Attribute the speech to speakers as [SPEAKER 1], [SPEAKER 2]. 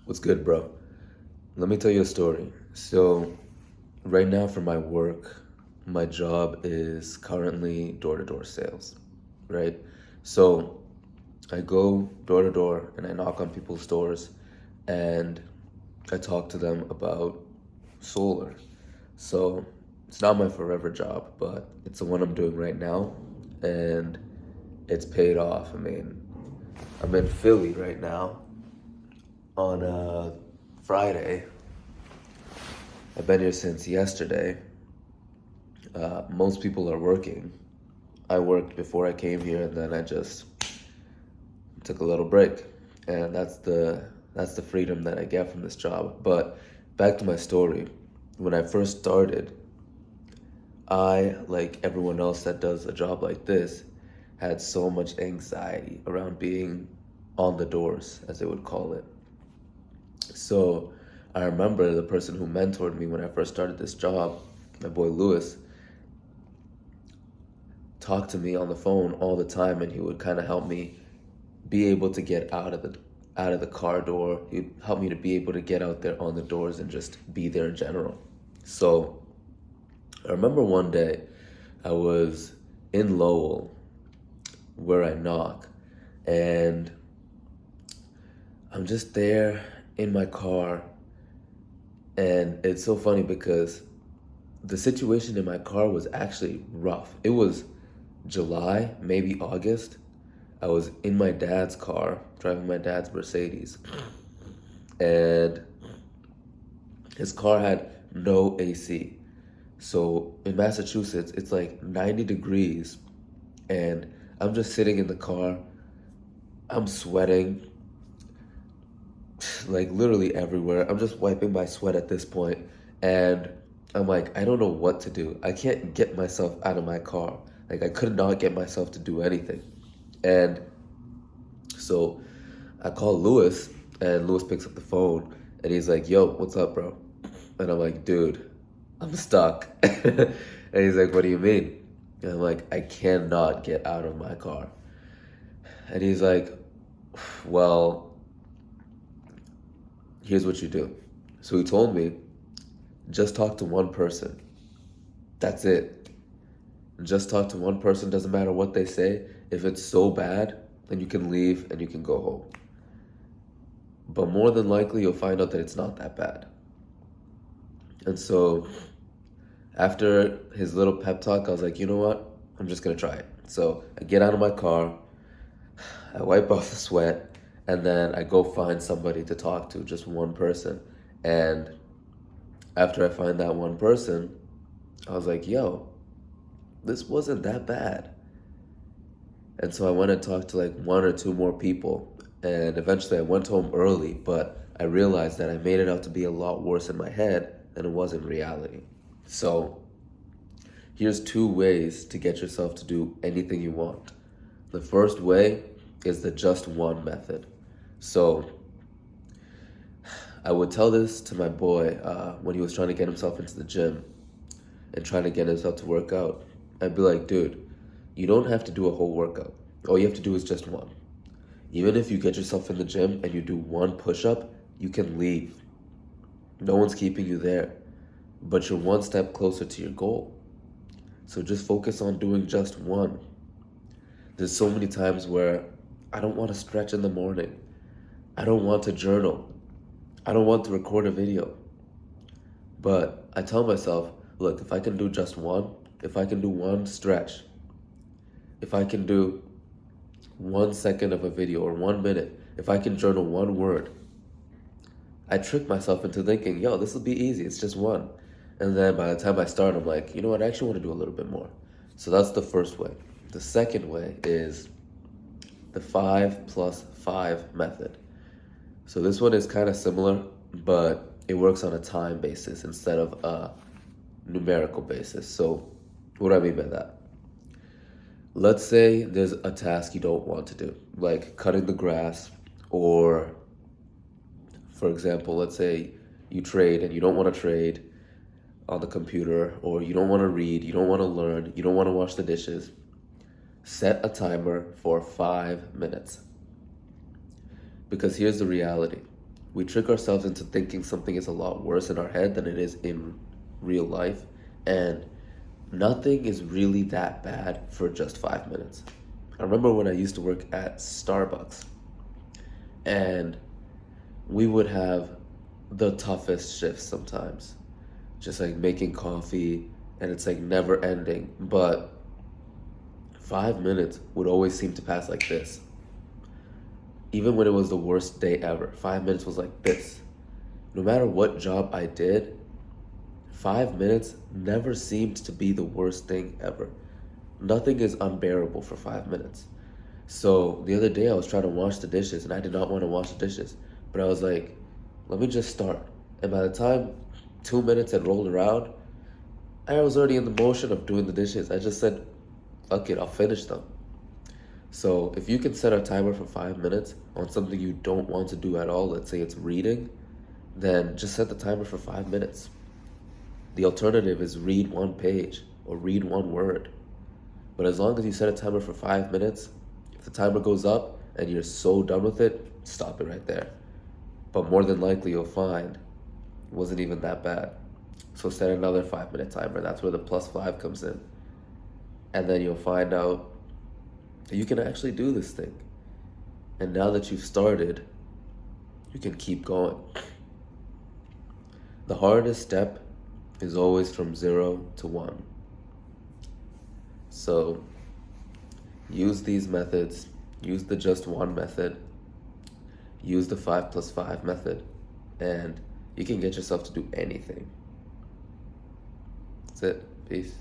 [SPEAKER 1] What's good, bro? Let me tell you a story. So, right now for my work, my job is currently door to door sales, right? So, I go door to door and I knock on people's doors and I talk to them about solar. So, it's not my forever job, but it's the one I'm doing right now and it's paid off. I mean, I'm in Philly right now on Friday. I've been here since yesterday. Most people are working. I worked before I came here, and then I just took a little break, and that's the freedom that I get from this job. But back to my story. When I first started, I, like everyone else that does a job like this, had so much anxiety around being on the doors, as they would call it. So I remember the person who mentored me when I first started this job, my boy Lewis, talked to me on the phone all the time, and he would kind of help me be able to get out of the car door. He'd help me to be able to get out there on the doors and just be there in general. So I remember one day I was in Lowell where I knock, and I'm just there in my car, and it's so funny because the situation in my car was actually rough. It was July, maybe August. I was in my dad's car, driving my dad's Mercedes, and his car had no AC. So in Massachusetts, it's like 90 degrees, and I'm just sitting in the car. I'm sweating, like literally everywhere. I'm just wiping my sweat at this point, and I'm like, I don't know what to do. I can't get myself out of my car. Like I could not get myself to do anything. And so I call Lewis, and Lewis picks up the phone, and he's like, "Yo, what's up, bro?" And I'm like, "Dude, I'm stuck." And he's like, "What do you mean?" And I'm like, "I cannot get out of my car." And he's like, "Well, here's what you do." So he told me, just talk to one person. That's it. Just talk to one person, doesn't matter what they say. If it's so bad, then you can leave and you can go home. But more than likely, you'll find out that it's not that bad. And so after his little pep talk, I was like, you know what? I'm just gonna try it. So I get out of my car, I wipe off the sweat, and then I go find somebody to talk to, just one person. And after I find that one person, I was like, yo, this wasn't that bad. And so I went and talked to like one or two more people. And eventually I went home early, but I realized that I made it out to be a lot worse in my head than it was in reality. So here's two ways to get yourself to do anything you want. The first way is the just one method. So I would tell this to my boy when he was trying to get himself into the gym and trying to get himself to work out. I'd be like, dude, you don't have to do a whole workout. All you have to do is just one. Even if you get yourself in the gym and you do one push-up, you can leave. No one's keeping you there, but you're one step closer to your goal. So just focus on doing just one. There's so many times where I don't want to stretch in the morning. I don't want to journal. I don't want to record a video. But I tell myself, look, if I can do just one, if I can do one stretch, if I can do 1 second of a video or 1 minute, if I can journal one word, I trick myself into thinking, yo, this will be easy. It's just one. And then by the time I start, I'm like, you know what? I actually want to do a little bit more. So that's the first way. The second way is the 5+5 method. So this one is kind of similar, but it works on a time basis instead of a numerical basis. So what do I mean by that? Let's say there's a task you don't want to do, like cutting the grass, or for example, let's say you trade and you don't want to trade on the computer, or you don't want to read, you don't want to learn, you don't want to wash the dishes. Set a timer for 5 minutes. Because here's the reality. We trick ourselves into thinking something is a lot worse in our head than it is in real life. And nothing is really that bad for just 5 minutes. I remember when I used to work at Starbucks, and we would have the toughest shifts sometimes. Just like making coffee, and it's like never ending. But 5 minutes would always seem to pass like this. Even when it was the worst day ever, 5 minutes was like this. No matter what job I did, 5 minutes never seemed to be the worst thing ever. Nothing is unbearable for 5 minutes. So the other day I was trying to wash the dishes and I did not want to wash the dishes. But I was like, let me just start. And by the time 2 minutes had rolled around, I was already in the motion of doing the dishes. I just said, fuck it, I'll finish them. So if you can set a timer for 5 minutes on something you don't want to do at all, let's say it's reading, then just set the timer for 5 minutes. The alternative is read one page or read one word. But as long as you set a timer for 5 minutes, if the timer goes up and you're so done with it, stop it right there. But more than likely you'll find it wasn't even that bad. So set another 5 minute timer. That's where the +5 comes in. And then you'll find out that you can actually do this thing. And now that you've started, you can keep going. The hardest step is always from 0 to 1. So use these methods, use the just one method, use the 5+5 method, and you can get yourself to do anything. That's it. Peace.